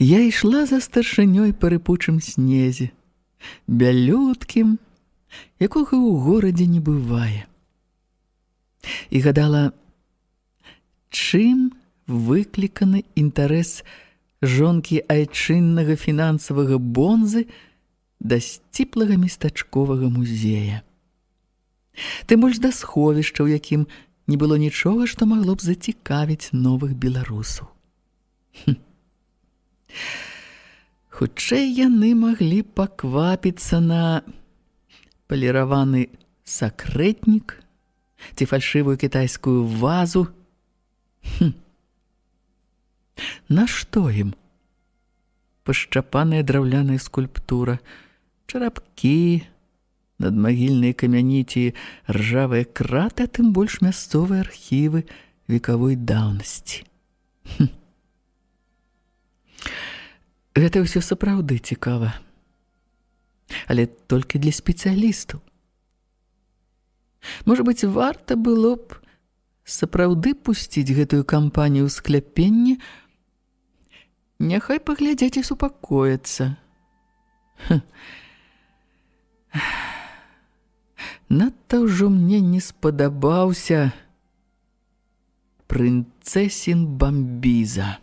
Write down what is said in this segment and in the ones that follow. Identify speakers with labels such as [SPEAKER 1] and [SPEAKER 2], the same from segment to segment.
[SPEAKER 1] Я ішла за старшынёй па рыпучым снезе, бялюткім, якога ў горадзе не бывае. І гадала, чым выкліканы інтарэс жонкі айчыннага фінансавага бонзы да сціплага местачковага музея. Тым больш да сховішча, у якім не было нічога, што магло б зацікавіць новых беларусаў. Хутчэй яны маглі паквапіцца на паліраваны сакрэтнік ці фальшывую кітайскую вазу. Нашто ім? Пашчапаная драўляная скульптура, чарапкі, надмагільныя камяні ці ржавыя краты, а тым больш мясцовыя архівы векавой даўнасці. Гэта ўсё сапраўды цікава, але толькі для спецыялістаў. Можа быць, варта было б сапраўды пусціць гэтую кампанію ў скляпенне, няхай паглядзець і супакояцца. Надта ўжо мне не спадабаўся прынцэсін Бамбіза.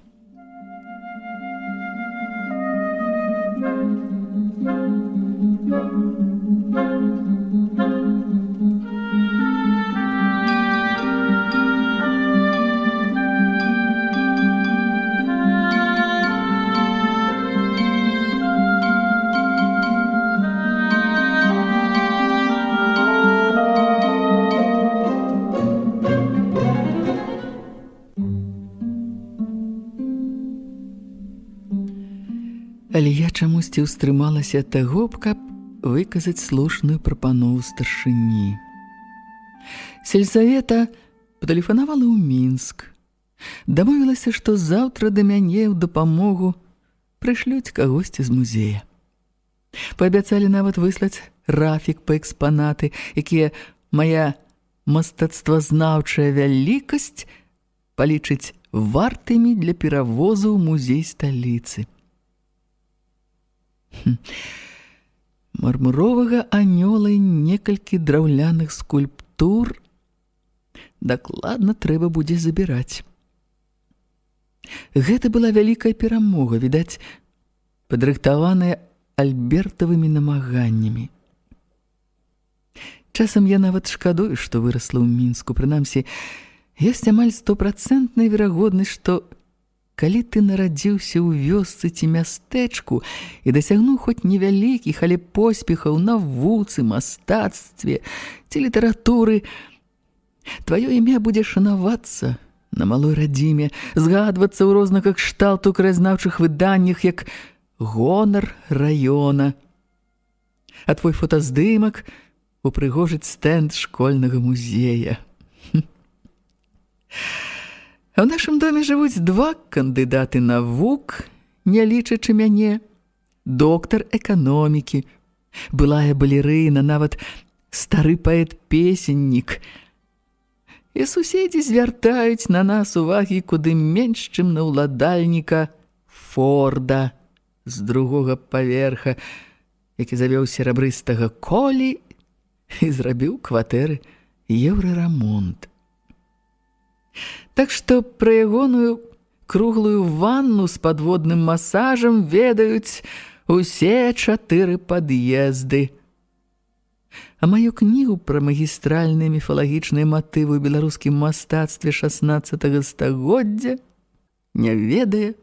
[SPEAKER 1] Але я чамусьці ўстрымалася ад таго, каб выказаць слушную прапанову старшыні. Сельсавета патэлефанавала ў Мінск. Дамовілася, што заўтра да мяне ў дапамогу прышлюць кагосьці з музея. Паабяцалі нават выслаць графік па экспанаты, якія мая мастацтвазнаўчая вялікасць палічыць вартымі для перавозу ў музей сталіцы. Мармуровага анёла і некалькі драўляных скульптур дакладна трэба будзе забіраць. Гэта была вялікая перамога, відаць, падрыхтаваная альбертавымі намаганнямі. Часам я нават шкадую, што вырасла ў Мінску. Прынамсі, ёсць амаль 100% верагоднасць, што калі ты нарадзіўся ў вёсцы ці мястэчку і дасягнуў хоць невялікіх, але поспехаў на навуцы, мастацтве ці літаратуры, тваё імя будзе шанавацца на малой радзіме, згадвацца ў рознага кшталту краязнаўчых выданнях як гонар раёна. А твой фотаздымак упрыгожыць стэнд школьнага музея. А ў нашым доме жывуць 2 кандыдаты навук, не лічачы мяне, доктар эканомікі, былая балерына, нават стары паэт-песеннік. І суседзі звяртаюць на нас увагі куды менш, чым на ўладальніка Форда з 2-го паверха, які завёў серабрыстага колі і зрабіў кватэры еўрарамонт. Так што пра ягоную круглую ванну з падводным масажам ведаюць усе 4 пад'езды. А маю кнігу пра магістральныя міфалагічныя матывы ў беларускім мастацтве 16 стагоддзя не ведае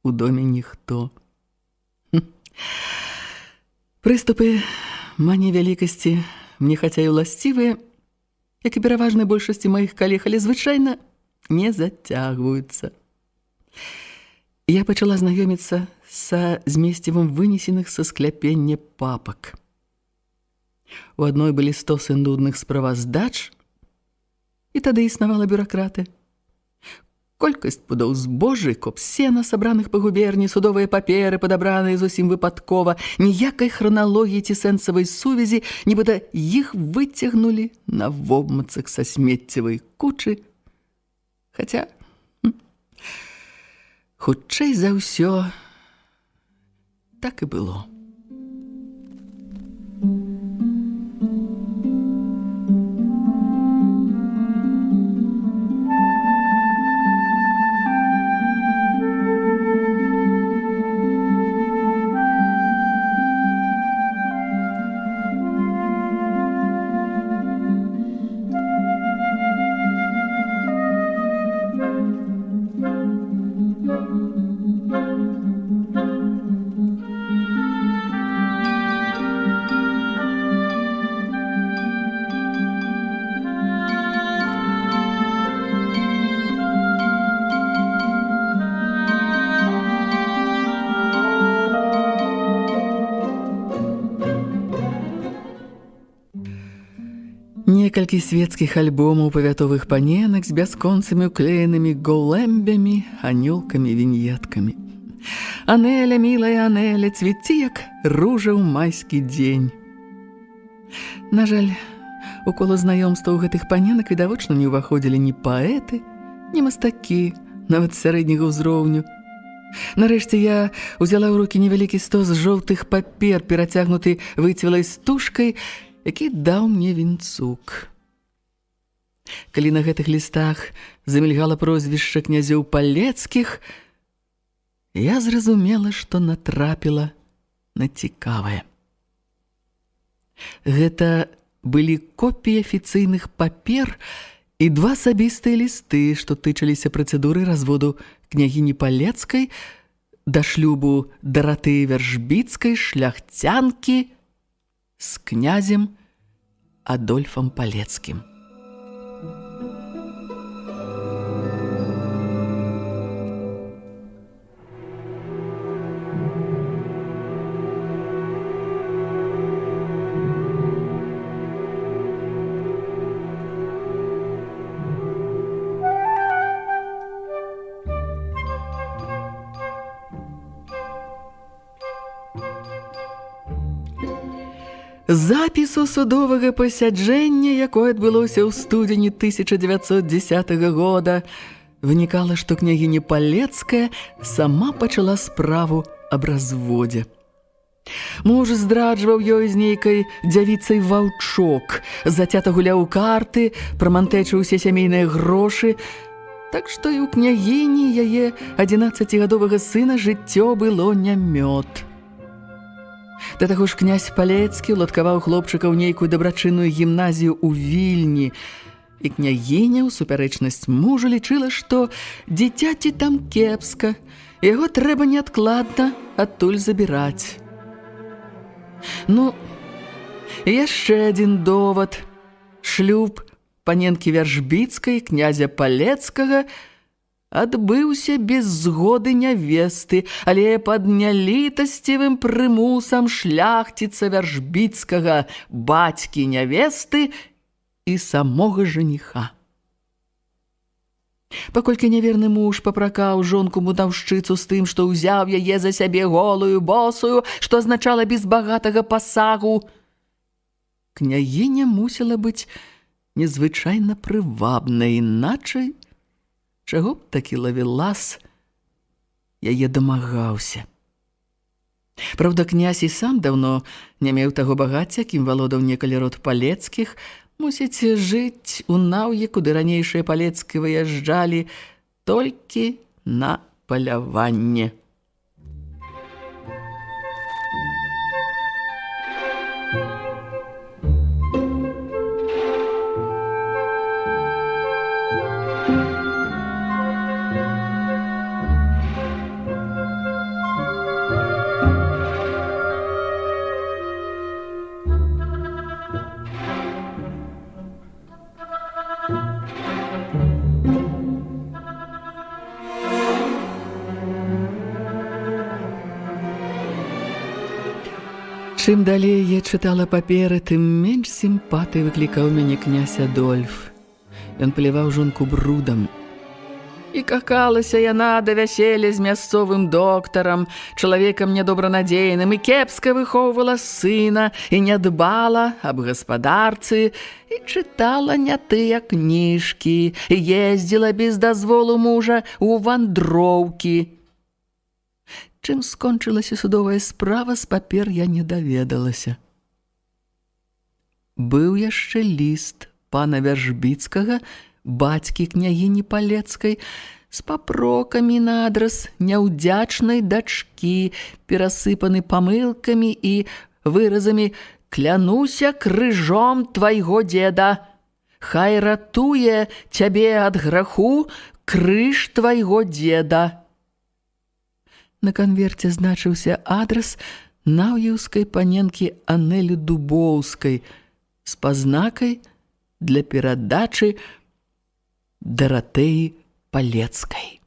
[SPEAKER 1] у доме ніхто. Прыступы мані вялікасці мне хаця і ўласцівыя, як і пераважнай большасці маіх калег, але звычайна не зацягваюцца. Я пачала знаёміцца са змесцівам вынесеных са скляпення папак. У адной былі стосы нудных справаздач, і тады існавала бюракратыя. Колькасць пудоў збожжа, коп сена, сабраных па губерні, судовыя паперы, падабраныя зусім выпадкова, ніякай храналогіі ці сэнсавай сувязі, нібыта іх выцягнулі на вобмацах са смеццевай кучы. Хаця, хутчэй за ўсё, так і было. Некалькі свецкіх альбомаў павятовых паненак з бясконцымі ўклеенымі голэмбямі, анёлкамі, віньеткамі. Анеля, мілая Анеля, цвіці, як ружа ў майскі дзень. На жаль, у коло знаёмства ў гэтых паненак відавочна не ўваходзілі ні паэты, ні мастакі, нават сярэдняга ўзроўню. Нарэшце я ўзяла ў рукі невялікі стос з жоўтых папер, перацягнуты выцвілай стужкай, які даў мне Вінцук. Калі на гэтых лістах замільгала прозвішча князёў палецкіх, я зразумела, што натрапіла на цікавае. Гэта былі копіі афіцыйных папер і два асабістыя лісты, што тычыліся працэдуры разводу княгіні Палецкай да шлюбу Даратыі Вяржбіцкай, шляхцянкі, з князем Адольфам Палецкім. Запісу судовага пасяджэння, якое адбылося ў студзені 1910 года, вынікала, што княгіня Палецкая сама пачала справу аб разводзе. Муж здраджваў ёй з нейкай дзявіцай Ваўчок, зацята гуляў у карты, прамантэчыў усе сямейныя грошы, так што і ў княгіні яе 11-гадовага сына жыццё было не мёд. Да таго ж князь Палецкі ўладкаваў хлопчыка ў нейкую дабрачынную гімназію ў Вільні, і княгіня ў супярэчнасць мужа лічыла, што дзіцяці там кепска, яго трэба неадкладна адтуль забіраць. Ну, яшчэ адзін довад. Шлюб паненкі Вяржбіцкай, князя Палецкага, адбыўся без згоды нявесты, але пад нялітасцівым прымусам шляхціца Вяржбіцкага, бацькі нявесты і самога жаніха. Паколькі няверны муж папракаў жонку-мудаўшчыцу з тым, што ўзяў яе за сябе голую, босую, што азначала без багатага пасагу, княгіня мусіла быць незвычайна прывабнай, іначай чаго б такі Лавелас яе дамагаўся. Праўда, князь і сам даўно не меў таго багацця, кім валодаў некалі род Палецкіх, мусіць жыць у наўе, куды ранейшыя Палецкі выязджалі толькі на паляванне. Чым далей я чытала паперы, тым менш сімпатый выклікаў мяне князь Адольф. Ён паліваў жонку брудам. І какалася яна да вяселля з мясцовым доктарам, чалавекам нядобранадзейным, і кепска выхоўвала сына, і не дбала аб гаспадарцы, і чытала не тыя кніжкі, і ездзіла без дазволу мужа ў вандроўкі. Чым скончылася судовая справа, з папер я не даведалася. Быў яшчэ ліст пана Вяржбіцкага, бацькі княгіні Палецкай, з папрокамі на адрас няўдзячнай дачкі, перасыпаны памылкамі і выразамі «Клянуся крыжом твайго деда! Хай ратуе цябе ад граху крыж твайго деда!» На канверце значыўся адрас наўеўскай паненкі Анелі Дубоўскай з пазнакай для перадачы Даратэі Палецкай.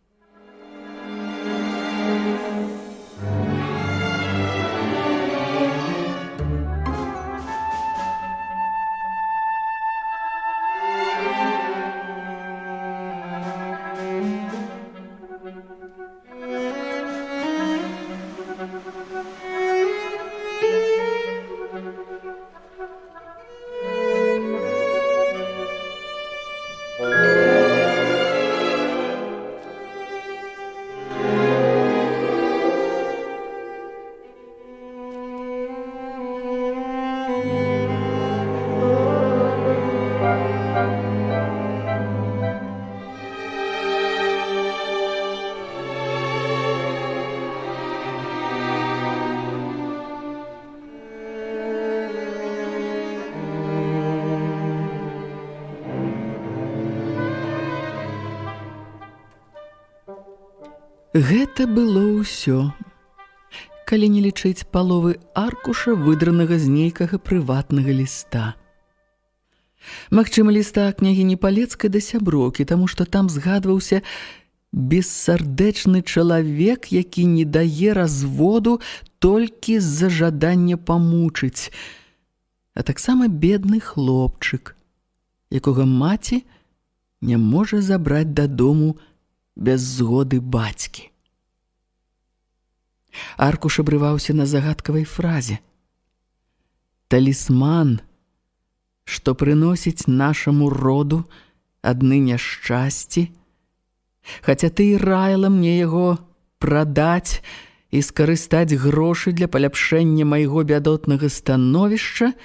[SPEAKER 1] Гэта было ўсё, калі не лічыць паловы аркуша, выдранага з нейкага прыватнага ліста. Магчыма, ліста княгіні Палецкай да сяброўкі, таму што там згадваўся бессардэчны чалавек, які не дае разводу толькі з-за жадання памучыць, а таксама бедны хлопчык, якога маці не можа забраць дадому без згоды бацькі. Аркуш абрываўся на загадкавай фразе «Талісман, што прыносіць нашаму роду адны няшчасці, хаця ты і раіла мне яго прадаць і скарыстаць грошы для паляпшэння майго бядотнага становішча,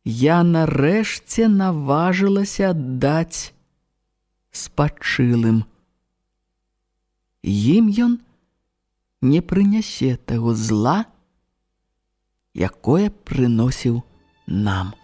[SPEAKER 1] я нарэшце наважылася аддаць спачылым. Ім ён не прынясе таго зла, якое прыносіў нам».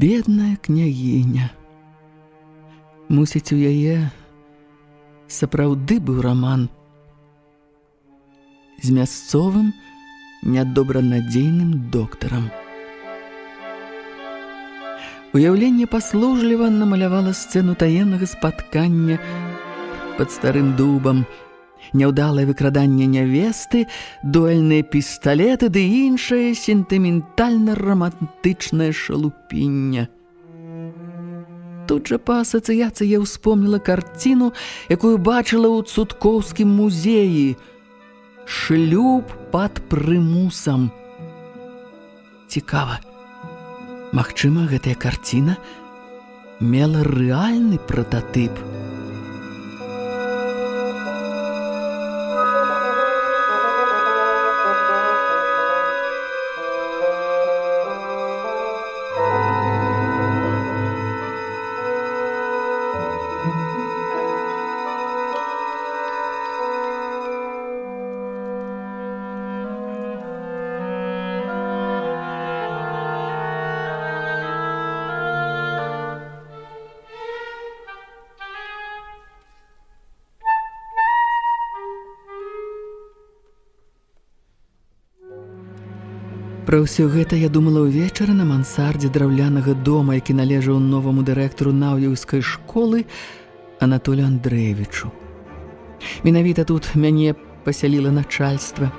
[SPEAKER 1] Бедная княгіня. Мусіць, у яе сапраўды быў раман з мясцовым нядобранадзейным доктарам. Уяўленне паслужліва намалявала сцэну таемнага спаткання пад старым дубам, няўдалае выкраданне нявесты, дуэльныя пісталеты ды іншае сентыментальна-рамантычнае шалупінне. Тут жа па асацыяцыі я ўспомніла карціну, якую бачыла ў Цудкоўскім музеі «Шлюб пад прымусам». Цікава, магчыма, гэтая карціна мела рэальны прататып. Пра ўсё гэта я думала ўвечары на мансардзе драўлянага дома, які належаў новаму дырэктару наўеўскай школы Анатолію Андрэевічу. Менавіта тут мяне пасяліла начальства.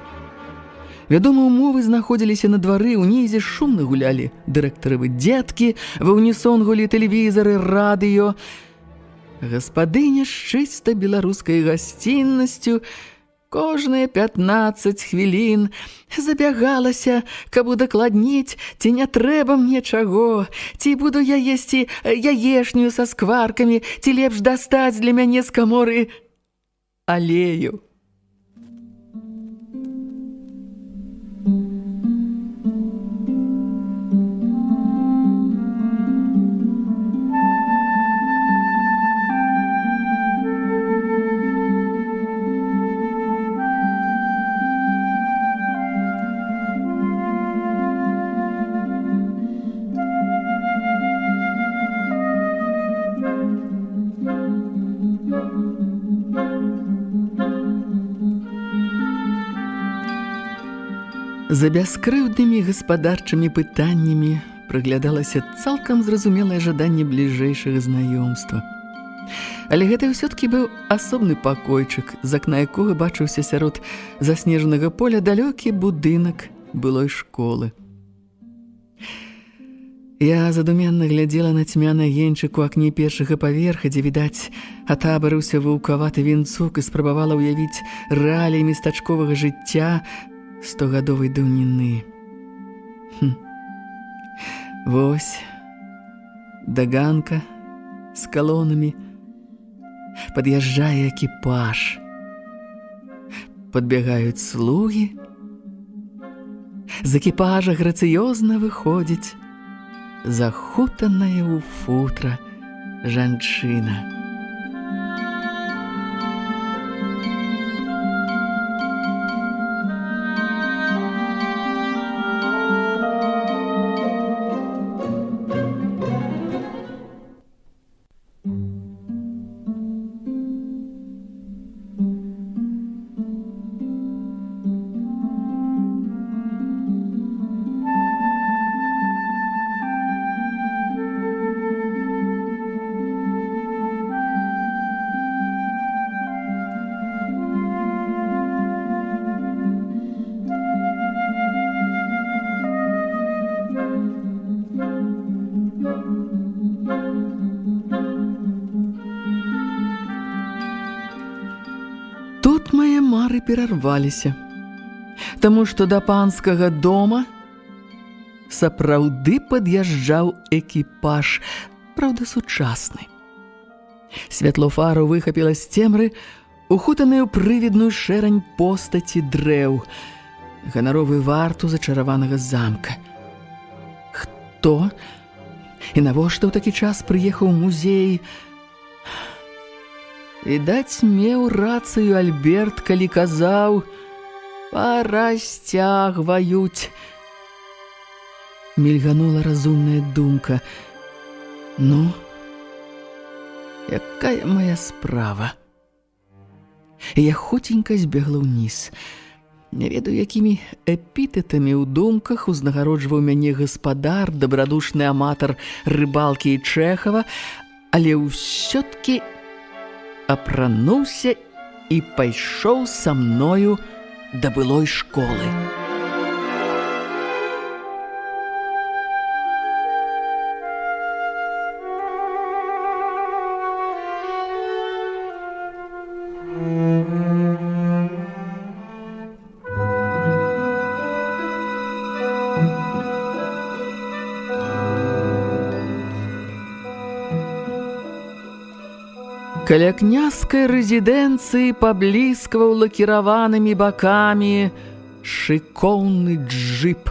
[SPEAKER 1] Вядома, умовы знаходзіліся на двары, унізе шумна гулялі дырэктаравы дзеткі, ва ўнісон гулі тэлевізары, радыё. Гаспадыня з чыста беларускай гасціннасцю кожныя 15 хвілін забягалася, каб удакладніць, ці не трэба мне чаго, ці буду я есці яешню са скваркамі, ці лепш дастаць для мяне з каморы алею. За бяскрыўднымі гаспадарчымі пытаннямі праглядалася цалкам зразумелае жаданне бліжэйшага знаёмства. Але гэта ўсё-ткі быў асобны пакойчык, з акна якога бачыўся сярод заснежанага поля далёкі будынак былой школы. Я задуменна глядзела на цьмяны агеньчык у акне першага паверха, дзе, відаць, атабарыўся ваўкаваты вінцук і спрабавала ўявіць рэаліі местачковага жыцця 100-гадовай даўніны. Вось, даганка з калонамі, пад'язджае экіпаж. Падбягаюць слугі. З экіпажа грацыёзна выходзіць захутаная ў футра жанчына. Тут мае мары перарваліся, таму што да панскага дома сапраўды пад'язджаў экіпаж, праўда, сучасны. Святло фару выхапіла з цемры ухутаную прывідную шэрань постаці дрэў, ганаровы варту зачараванага замка. Хто і навошта ў такі час прыехаў у музей? Відаць, меў рацыю Альберт, калі казаў: «Парасцягваюць». Мільганула разумная думка: «Ну, якая моя справа?» І я хутенька збегла ўніз. Не ведаю, якімі эпітэтамі ў думках узнагароджваў мяне гаспадар, дабрадушны аматар рыбалкі і Чэхава, але ўсё-ткі апрануўся і пайшоў са мною да былой школы. Каля княскай рэзідэнцыі пабліскваў лакіраванымі бакамі шыкоўны джып.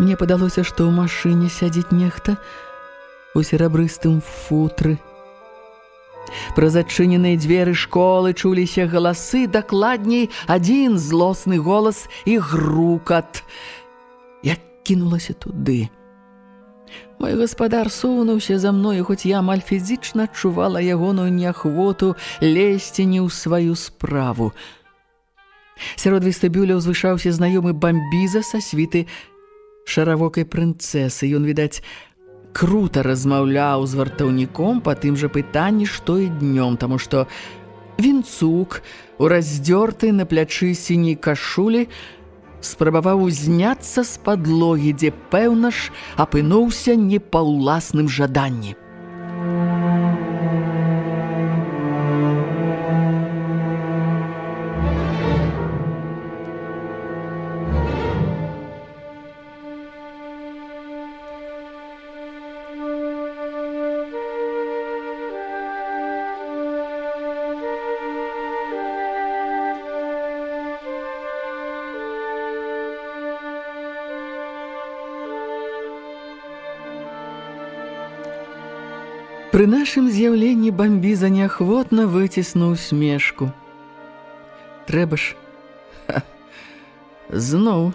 [SPEAKER 1] Мне падалося, што ў машыне сядзіць нехта у серабрыстым футры. Праз адчыненыя дзверы школы чуліся галасы, дакладней, адзін злосны голас і грукат. Я кінулася туды. Мой гаспадар сунуўся за мною, хоць я амаль фізічна адчувала ягоную неахвоту лезці не ў сваю справу. Сярод вестыбюля ўзвышаўся знаёмы бамбіза са світы шаравокай прынцэсы. Ён, відаць, крута размаўляў з вартаўніком па тым жа пытанні, што і днём, таму што Вінцук, у раздзёртай на плячы сіняй кашулі, спрабаваў узняцца з падлогі, дзе, пэўна ж, апынуўся не па ўласным жаданні. Пры нашым з'яўленні бамбіза неахвотна выціснуў смешку. Трэба ж, зноў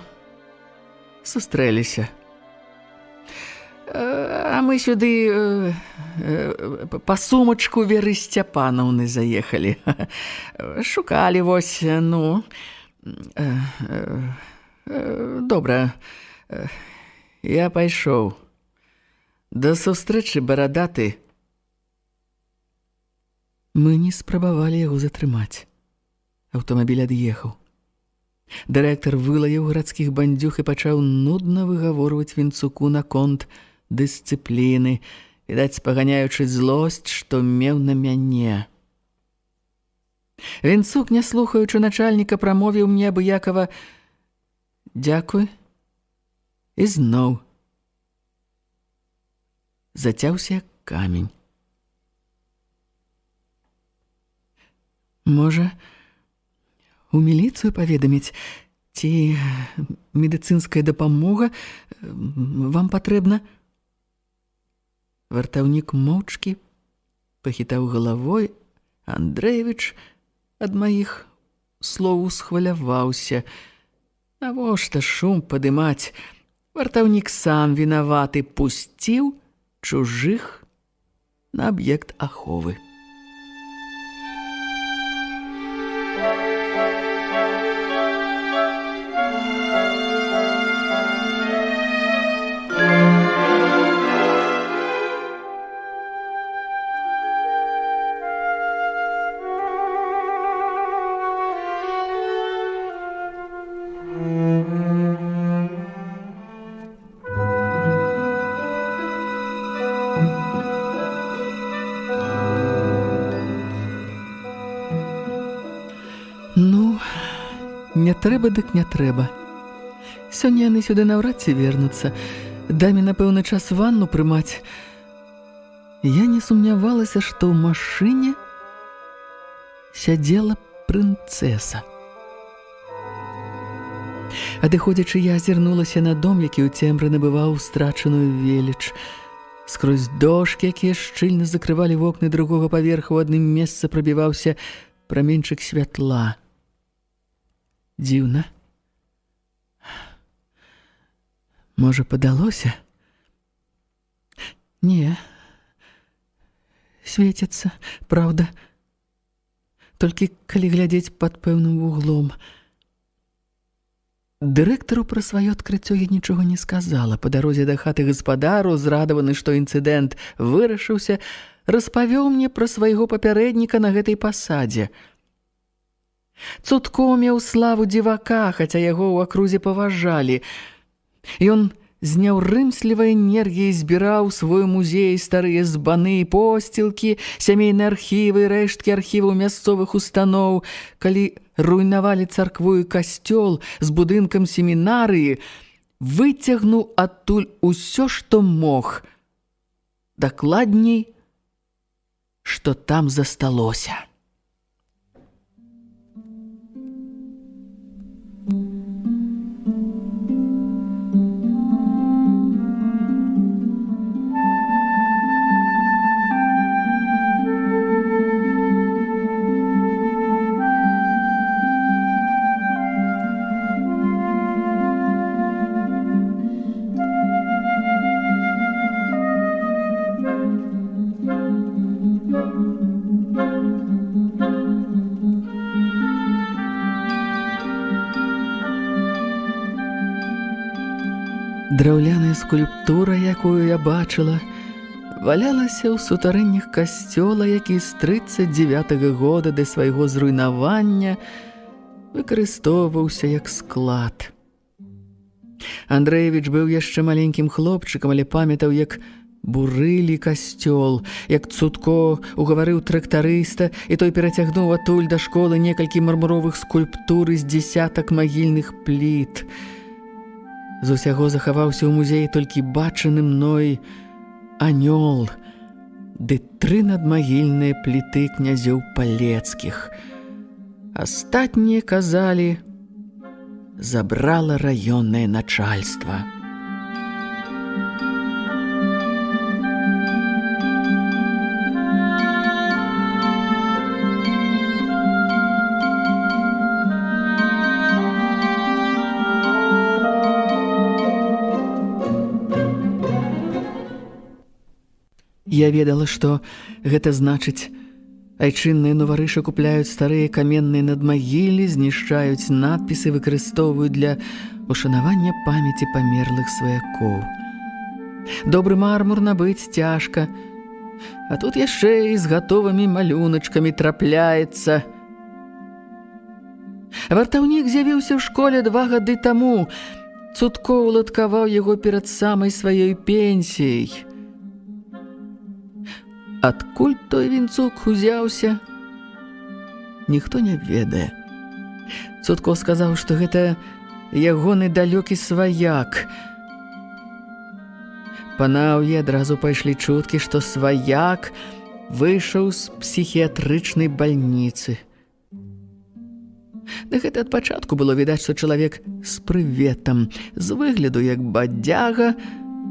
[SPEAKER 1] сустрэліся. А мы сюды па сумачку Веры Сцяпанаўны заехалі. Шукалі вось, ну... Добра, я пайшоў. Да сустрэчы, барадаты. Мы не спрабавалі яго затрымаць. Аўтамабіль ад'ехаў. Дырэктар вылаяў гарадскіх бандзюг і пачаў нудна выгаворваць Вінцуку наконт дысцыпліны, відаць, спаганяючы злосць, што меў на мяне. Вінцук, не слухаючы начальніка, прамовіў мне абыякава «Дзякуй» і зноў зацяўся як камень. Можа, у міліцыю паведаміць, ці медыцынская дапамога вам патрэбна? Вартаўнік моўчкі пахітаў галавой. Андрэевіч ад маіх слоў усхваляваўся. Навошта шум падымаць? Вартаўнік сам вінаваты, пусціў чужых на аб'ект аховы. Не трэба, дык не трэба. Сёння яны сюды наўрад ці вернуцца. Дай мне, напэўны, час ванну прымаць. Я не сумнявалася, што ў машыне сядзела прынцэса. Адыходзячы, я азірнулася на дом, які ў цемры набываў страчаную веліч. Скрозь дошкі, якія шчыльна закрывалі вокны другога паверха, у адным месцы прабіваўся праменьчык святла. Дзіўна. Можа, падалося? Не. Свеціцца, праўда. Толькі калі глядзець пад пэўным вуглом. Дырэктару пра сваё адкрыццё я нічога не сказала. Па дарозе да хаты гаспадару, зрадаваны, што інцыдэнт вырашыўся, распавёў мне пра свайго папярэдніка на гэтай пасадзе. Цудко меў славу дзівака, хаця яго ў акрузе паважалі. Ён з няўрымслівай энергіяй збіраў свой музей старыя збаны і посцілкі, сямейныя архівы, рэшткі архіваў мясцовых устаноў. Калі руйнавалі царкву і касцёл з будынкам семінарыі, выцягнуў адтуль усё, што мог. Дакладней, што там засталося. Драўляная скульптура, якую я бачыла, валялася ў сутарэннях касцёла, які з 39-го года да свайго зруйнавання выкарыстоўваўся як склад. Андрэевіч быў яшчэ маленькім хлопчыкам, але памятаў, як бурылі касцёл, як Цутко угаварыў трактарыста, і той перацягнуў атуль да школы некалькі мармуровых скульптур з дзесятак магільных пліт. З усяго захаваўся ў музеі толькі бачаны мной анёл ды 3 надмагільныя пліты князёў палецкіх. Астатнія, казалі, забрала раённае начальства. Я ведала, што гэта значыць, айчынныя нуварышы купляюць старыя каменныя надмагілі, знішчаюць надпісы, выкарыстоўваюць для ушанавання памяці памерлых сваякоў. Добры мармур набыць цяжка, а тут яшчэ і з гатовымі малюначкамі трапляецца. Вартаўнік з'явіўся ў школе 2 гады таму. Цутко уладкаваў яго перад самай сваёй пенсіяй. Адкуль той вінцук узяўся, ніхто не ведае. Цутко сказаў, што гэта ягоны далёкі сваяк. Па наўе адразу пайшлі чуткі, што сваяк выйшаў з псіхіятрычнай бальніцы. Да гэта ад пачатку было відаць, што чалавек з прыветам, з выгляду як бадзяга,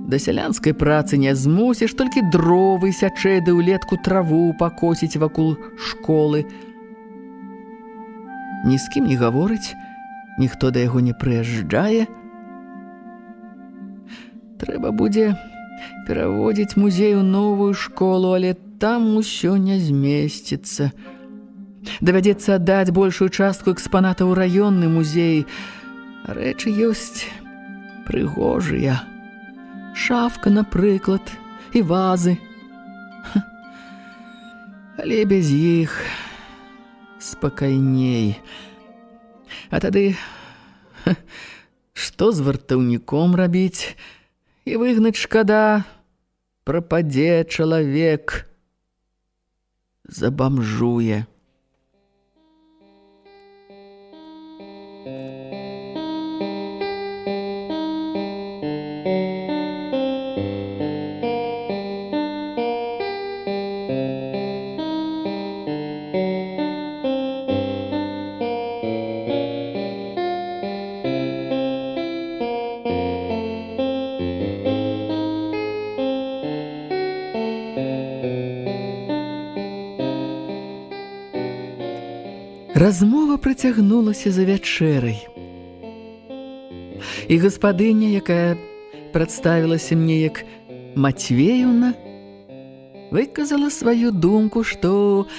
[SPEAKER 1] да сялянскай працы не змусіш, толькі дровы сячэ ды ўлетку траву пакосіць вакол школы. Ні з кім не гаворыць, ніхто да яго не прыязджае. Трэба будзе пераводзіць музей у новую школу, але там усё не змесціцца. Давядзецца аддаць большую частку экспанатаў у раённы музей. Рэчы ёсць прыгожыя. Шафка, напрыклад, і вазы. Але без іх спакайней. А тады што з вартаўніком рабіць? І выгнаць шкада, прападзе чалавек, забамжуе. Размова працягнулася за вячэрай. І гаспадыня, якая прадставілася мне як Матвеевна, выказала сваю думку, што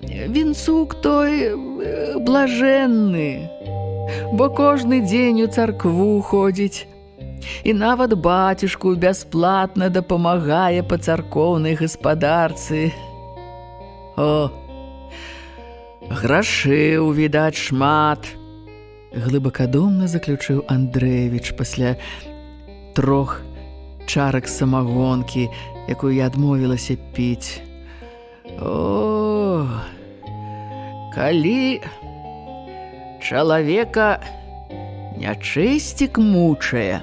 [SPEAKER 1] вінцук той блажэнны, бо кожны дзень у царкву ходзіць, і нават бацюшку бясплатна дапамагае па царкоўнай гаспадарцы. О, грашыў, відаць, шмат, глыбакадумна заключыў Андрэевіч пасля 3 чарак самагонкі, якую я адмовілася піць. О, калі чалавека нячысцік мучае,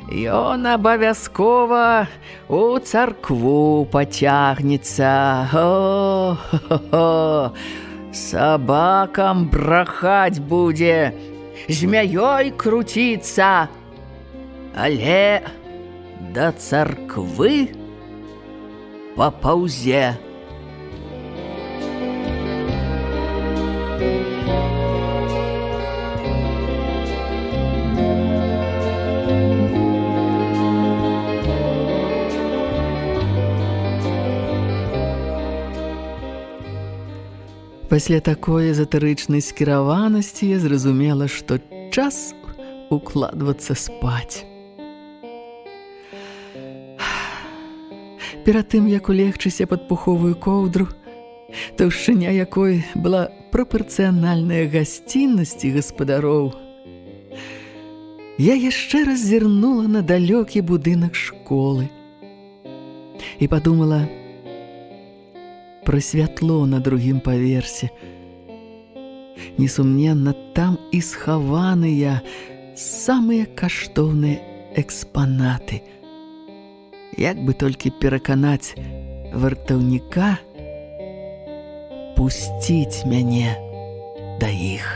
[SPEAKER 1] ён абавязкова у царкву пацягнецца. О, сабакам брахаць будзе, змяёй круціцца, але да царквы папаўзе. Пасля такой эзатэрычнай скіраванасці я зразумела, што час укладвацца спаць. перад тым, як улегчыся пад пуховую коўдру, таўшчыня якой была прапарцыянальная гасціннасці гаспадароў, я яшчэ раз зірнула на далёкі будынак школы і падумала пра святло на другім паверсе. Несумненна, там і схаваныя самыя каштоўныя экспанаты. Як бы толькі пераканаць вартаўніка пусціць мяне да іх.